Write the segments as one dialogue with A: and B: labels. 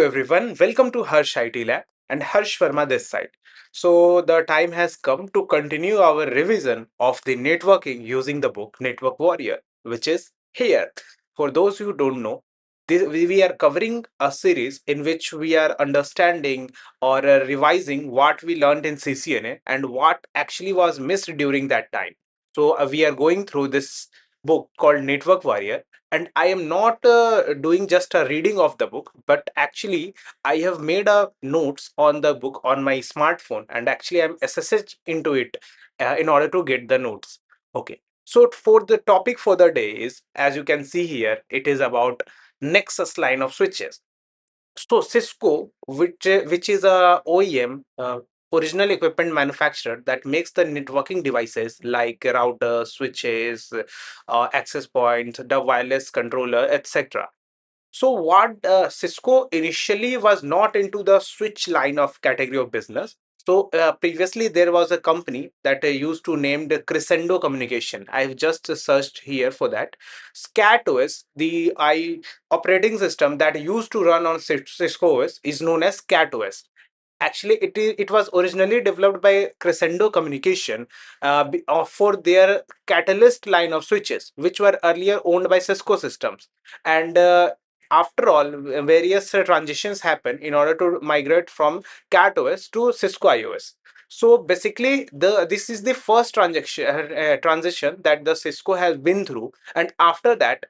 A: everyone, welcome to Harsh IT Lab and Harsh Verma this side. So the time has come to continue our revision of the networking using the book Network Warrior, which is here. For those who don't know, we are covering a series in which we are understanding or revising what we learned in CCNA and what actually was missed during that time. So we are going through this book called Network Warrior, and I am not doing just a reading of the book, but actually I have made a notes on the book on my smartphone, and actually I'm SSH into it in order to get the notes. Okay, so for the topic for the day is, as you can see here, it is about Nexus line of switches. So Cisco, which is a OEM, original equipment manufacturer that makes the networking devices like routers, switches, access points, the wireless controller, etc. So what Cisco initially was not into the switch line of category of business. So previously there was a company that used to named Crescendo Communication. I've just searched here for that. SCAT-OS, the operating system that used to run on Cisco OS is known as SCAT-OS. Actually, it was originally developed by Crescendo Communication for their Catalyst line of switches, which were earlier owned by Cisco Systems. And after all, various transitions happen in order to migrate from Cat OS to Cisco iOS. So basically, the this is the first transition that the Cisco has been through, and after that,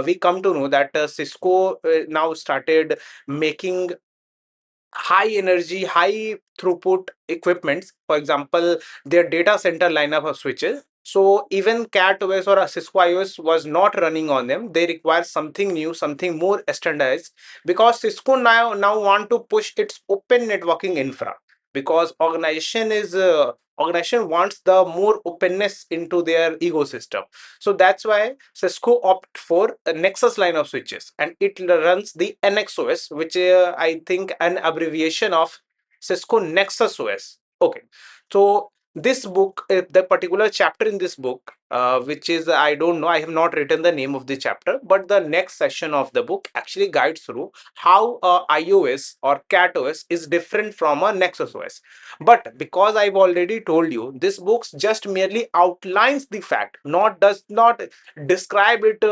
A: we come to know that Cisco now started making high energy, high throughput equipments. For example, their data center lineup of switches. So even Cat OS or a Cisco iOS was not running on them. They require something new, something more standardized, because Cisco now want to push its open networking infra, because organization wants the more openness into their ecosystem. So that's why Cisco opt for a Nexus line of switches, and it runs the NXOS, which I think an abbreviation of Cisco Nexus OS. Okay, so this book, the particular chapter in this book, which is, I don't know, I have not written the name of the chapter, but the next session of the book actually guides through how iOS or Cat OS is different from a Nexus OS. But because I've already told you, this book just merely outlines the fact, not does not describe it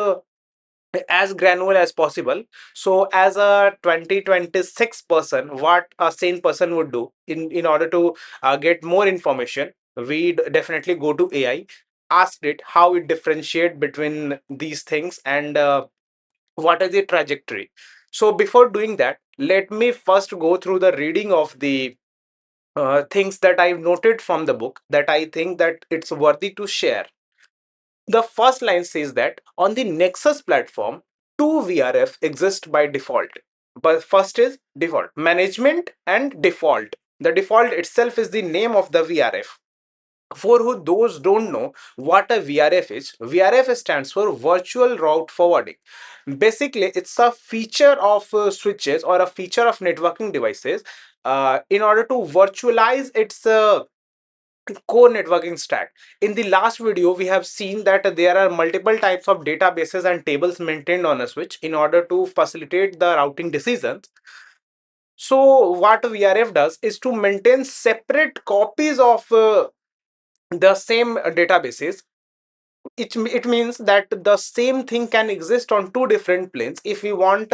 A: as granular as possible. So as a 2026 person, what a sane person would do in order to get more information, we definitely go to AI, ask it how it differentiate between these things, and what is the trajectory. So before doing that, let me first go through the reading of the things that I've noted from the book that I think that it's worthy to share. The first line says that on the Nexus platform, two VRF exist by default. But first is default management and default. The default itself is the name of the VRF. For who those don't know what a VRF is, VRF stands for virtual route forwarding. Basically, it's a feature of switches or a feature of networking devices in order to virtualize its core networking stack. In the last video, we have seen that there are multiple types of databases and tables maintained on a switch in order to facilitate the routing decisions. So what VRF does is to maintain separate copies of the same databases. It means that the same thing can exist on two different planes if we want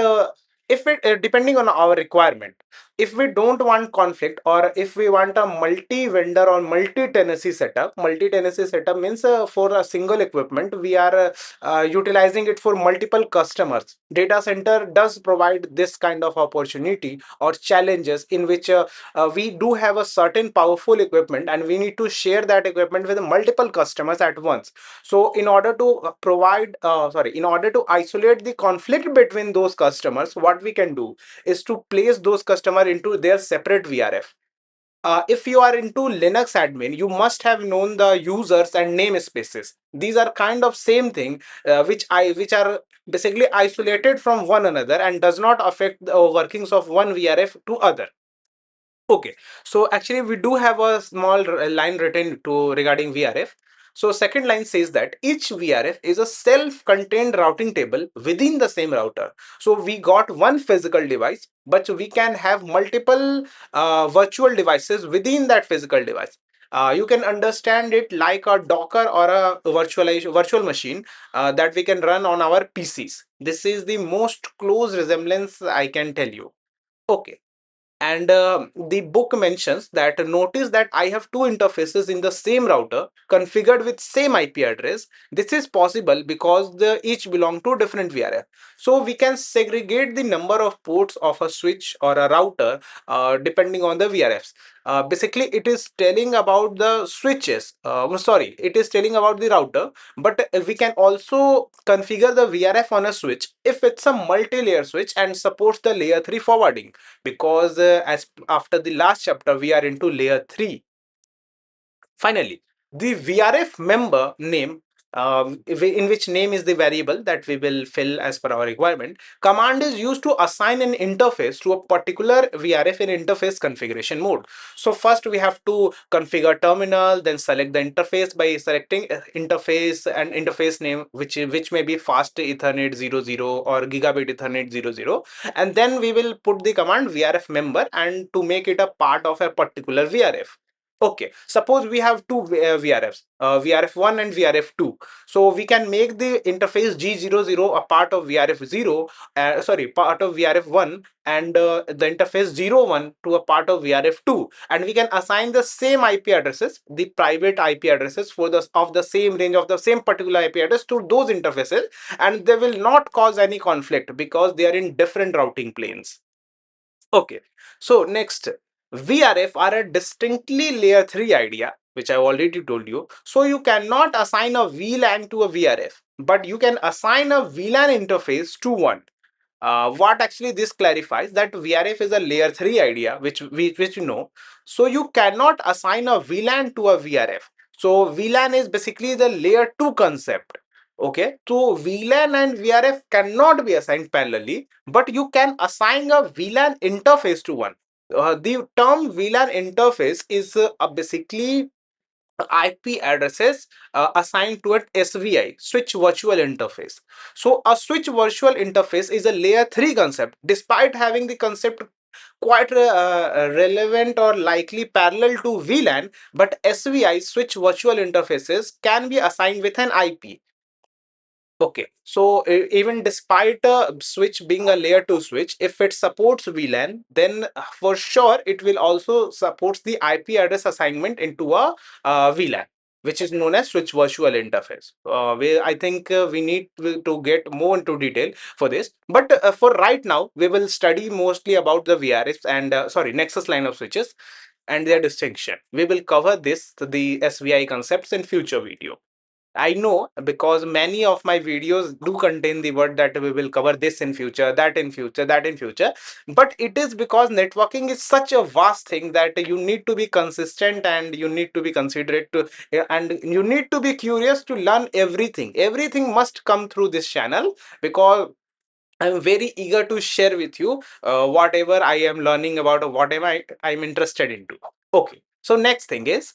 A: if it depending on our requirement. If we don't want conflict, or if we want a multi vendor or multi tenancy setup means for a single equipment we are utilizing it for multiple customers. Data center does provide this kind of opportunity or challenges in which we do have a certain powerful equipment and we need to share that equipment with multiple customers at once. So in order to in order to isolate the conflict between those customers, what we can do is to place those customers into their separate VRF. If you are into Linux admin, you must have known the users and namespaces. These are kind of same thing, which are basically isolated from one another and does not affect the workings of one VRF to other. Okay, so actually we do have a small line written to regarding VRF. So second line says that each VRF is a self-contained routing table within the same router. So we got one physical device, but we can have multiple virtual devices within that physical device. You can understand it like a Docker or a virtual machine that we can run on our PCs. This is the most close resemblance I can tell you. Okay. And the book mentions that notice that I have two interfaces in the same router configured with same IP address. This is possible because they each belong to different VRF. So we can segregate the number of ports of a switch or a router depending on the VRFs. Basically, it is telling about the switches. Sorry, it is telling about the router, but we can also configure the VRF on a switch if it's a multi-layer switch and supports the layer 3 forwarding, because as after the last chapter we are into layer 3. Finally, the VRF member name, in which name is the variable that we will fill as per our requirement, command is used to assign an interface to a particular VRF in interface configuration mode. So first we have to configure terminal, then select the interface by selecting interface and interface name, which may be fast Ethernet 00 or gigabit Ethernet 00, and then we will put the command VRF member and to make it a part of a particular VRF. Okay, suppose we have two VRFs, VRF1 and VRF2. So we can make the interface G00 a part of VRF0, part of VRF1, and the interface 01 to a part of VRF2. And we can assign the same IP addresses, the private IP addresses for the of the same range of the same particular IP address to those interfaces, and they will not cause any conflict because they are in different routing planes. Okay, so next, VRF are a distinctly layer 3 idea, which I already told you. So you cannot assign a VLAN to a VRF, but you can assign a VLAN interface to one. What actually this clarifies that VRF is a layer 3 idea, which you know. So you cannot assign a VLAN to a VRF. So VLAN is basically the layer 2 concept. Okay, so VLAN and VRF cannot be assigned parallelly, but you can assign a VLAN interface to one. The term VLAN interface is basically IP addresses assigned to an SVI, switch virtual interface. So a switch virtual interface is a layer 3 concept, despite having the concept quite relevant or likely parallel to VLAN, but SVI, switch virtual interfaces, can be assigned with an IP. Okay, so even despite a switch being a layer 2 switch, if it supports VLAN, then for sure it will also supports the IP address assignment into a VLAN, which is known as switch virtual interface. I think we need to get more into detail for this, but for right now, we will study mostly about the VRFs and Nexus line of switches and their distinction. We will cover the SVI concepts in future video. I know because many of my videos do contain the word that we will cover this in future, that in future, that in future. But it is because networking is such a vast thing that you need to be consistent and you need to be considerate to, and you need to be curious to learn everything. Everything must come through this channel because I'm very eager to share with you whatever I am learning about or whatever I'm interested into. Okay. So next thing is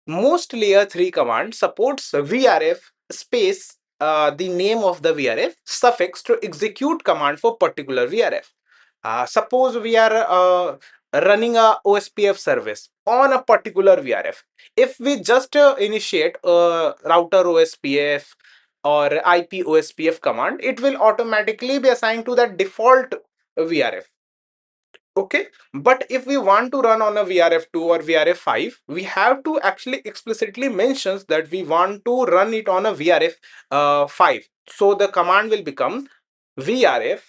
A: most layer 3 command supports VRF space the name of the VRF suffix to execute command for particular VRF. Suppose we are running a OSPF service on a particular VRF. If we just initiate a router OSPF or IP OSPF command, it will automatically be assigned to that default VRF. Okay, but if we want to run on a VRF2 or VRF5, we have to actually explicitly mentions that we want to run it on a VRF5. So the command will become VRF5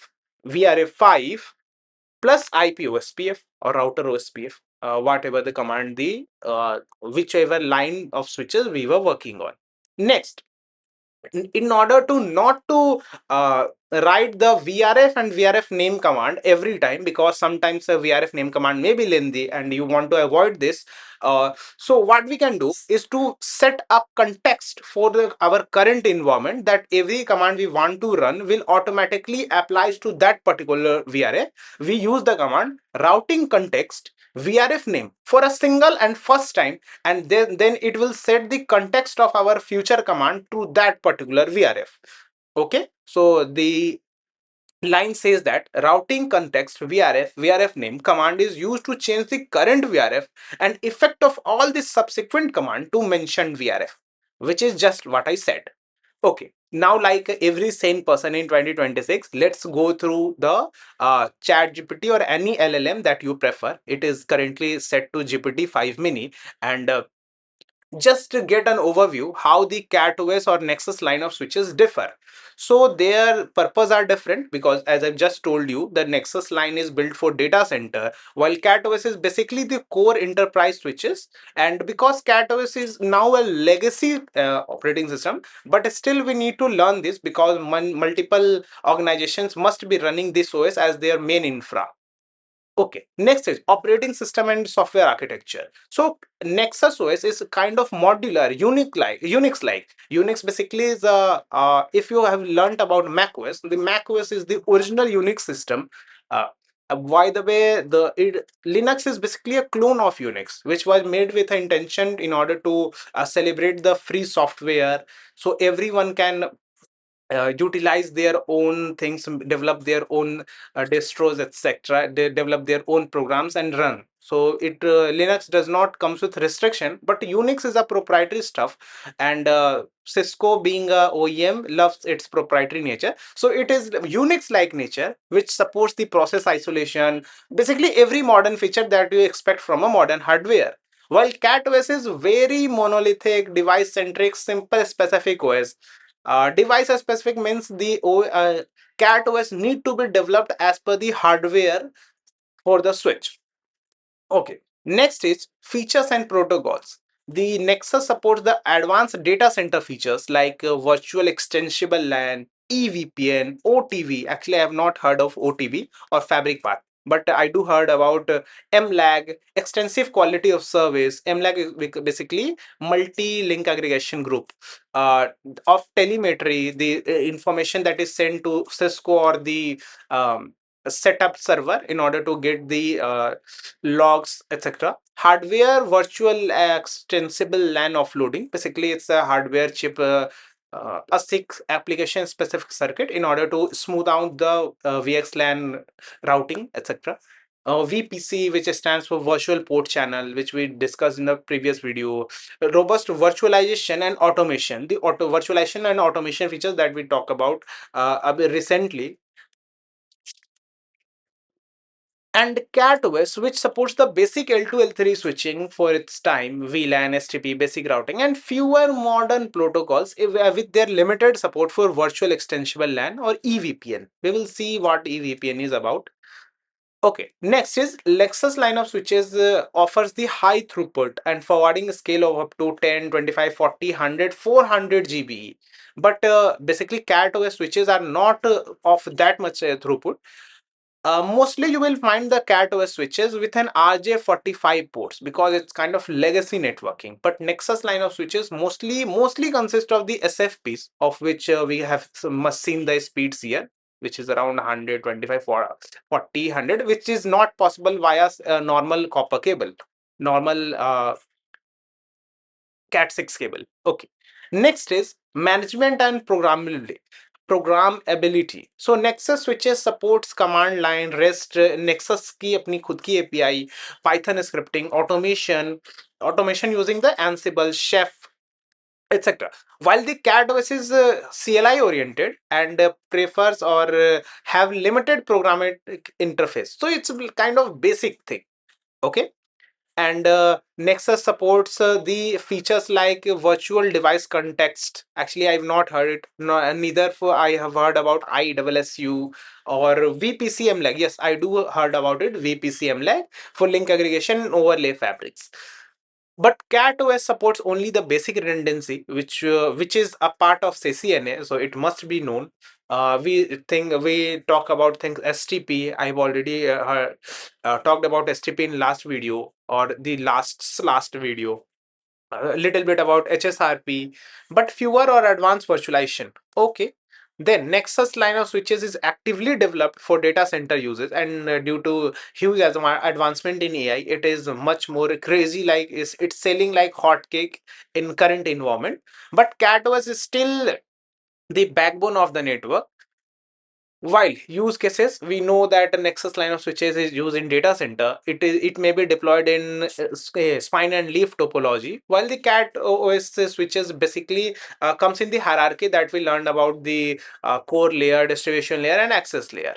A: plus IP OSPF or router OSPF, whatever the command, whichever line of switches we were working on. Next, in order to not to write the VRF and VRF name command every time, because sometimes a VRF name command may be lengthy and you want to avoid this. So what we can do is to set up context for our current environment, that every command we want to run will automatically applies to that particular VRF. We use the command routing context VRF name for a single and first time, and then it will set the context of our future command to that particular VRF. Okay, so the line says that routing context VRF name command is used to change the current VRF and effect of all the subsequent command to mentioned VRF, which is just what I said. Okay, now like every sane person in 2026, let's go through the chat GPT or any LLM that you prefer. It is currently set to GPT 5 mini, and just to get an overview how the CatOS or Nexus line of switches differ. So their purpose are different because as I've just told you, the Nexus line is built for data center, while CatOS is basically the core enterprise switches. And because CatOS is now a legacy operating system, but still we need to learn this because multiple organizations must be running this OS as their main infra. Okay, next is operating system and software architecture. So Nexus OS is kind of modular, Unix-like. Unix basically is if you have learned about Mac OS, the Mac OS is the original Unix system. Uh, by the way, Linux is basically a clone of Unix, which was made with an intention in order to celebrate the free software, so everyone can utilize their own things, develop their own distros, etc. They develop their own programs and run. So it Linux does not comes with restriction, but Unix is a proprietary stuff, and Cisco being a OEM loves its proprietary nature. So it is Unix like nature, which supports the process isolation, basically every modern feature that you expect from a modern hardware. While CatOS is very monolithic, device centric, simple, specific OS. Device specific means the cat OS need to be developed as per the hardware for the switch. Okay. Next is features and protocols. The Nexus supports the advanced data center features like virtual extensible LAN, EVPN, OTV. Actually, I have not heard of OTV or Fabric Path, but I do heard about MLAG, extensive quality of service. MLAG is basically multi-link aggregation group of telemetry, the information that is sent to Cisco or the setup server in order to get the logs, etc. Hardware virtual extensible LAN offloading. Basically, it's a hardware chip, a six application specific circuit in order to smooth out the VXLAN routing, etc. VPC, which stands for Virtual Port Channel, which we discussed in the previous video. Robust virtualization and automation. The auto virtualization and automation features that we talk about a bit recently, and CatOS, which supports the basic L2 L3 switching for its time, VLAN, STP, basic routing, and fewer modern protocols with their limited support for virtual extensible LAN or EVPN. We will see what EVPN is about. Okay, next is Lexus line of switches offers the high throughput and forwarding scale of up to 10, 25, 40, 100, 400 GBE. But basically, CatOS switches are not of that much throughput. Mostly you will find the CatOS switches with an RJ45 ports because it's kind of legacy networking. But Nexus line of switches mostly consist of the SFPs, of which we have must seen the speeds here, which is around 125 for 40 100, which is not possible via normal copper cable, normal Cat 6 cable. Okay. Next is management and programmability. So Nexus switches supports command line, REST, Nexus की अपनी खुद की API, Python scripting, automation using the Ansible, Chef, etc. While the CatOS is CLI oriented and prefers or have limited programmatic interface. So it's a kind of basic thing. Okay, and Nexus supports the features like virtual device context. Actually, I've not heard it, no, neither for I have heard about ISSU or VPCM lag. Yes, I do heard about it, VPCM lag for link aggregation and overlay fabrics. But CatOS supports only the basic redundancy, which is a part of CCNA, so it must be known. We talk about things STP. I've already talked about STP in last video or the last video. A little bit about HSRP, but fewer or advanced virtualization. Okay. Then Nexus line of switches is actively developed for data center uses, and due to huge advancement in AI, it is much more crazy. Like it's selling like hotcake in current environment. But CatOS is still the backbone of the network. While use cases, we know that a Nexus line of switches is used in data center. It may be deployed in spine and leaf topology, while the Cat OS switches basically comes in the hierarchy that we learned about the core layer, distribution layer, and access layer.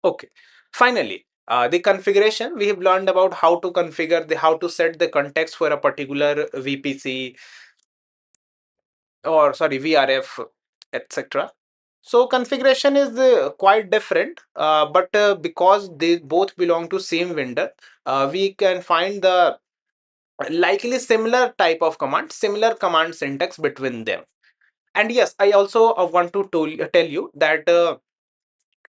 A: Okay. Finally, the configuration, we have learned about how to configure the how to set the context for a particular VPC, or sorry, VRF, etc. So configuration is quite different, but because they both belong to same vendor, we can find the likely similar type of command, similar command syntax between them. And yes, I also want to tell you that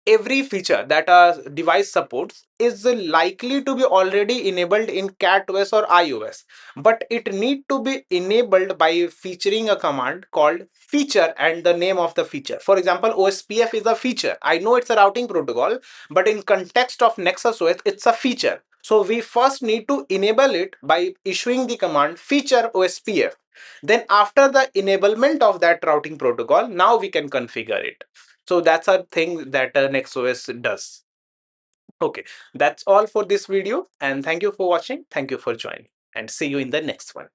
A: every feature that a device supports is likely to be already enabled in CatOS or iOS, but it need to be enabled by featuring a command called feature and the name of the feature. For example, OSPF is a feature. I know it's a routing protocol, but in context of Nexus OS, it's a feature. So we first need to enable it by issuing the command feature OSPF. Then after the enablement of that routing protocol, now we can configure it. So that's a thing that NextOS does. Okay, that's all for this video. And thank you for watching. Thank you for joining. And see you in the next one.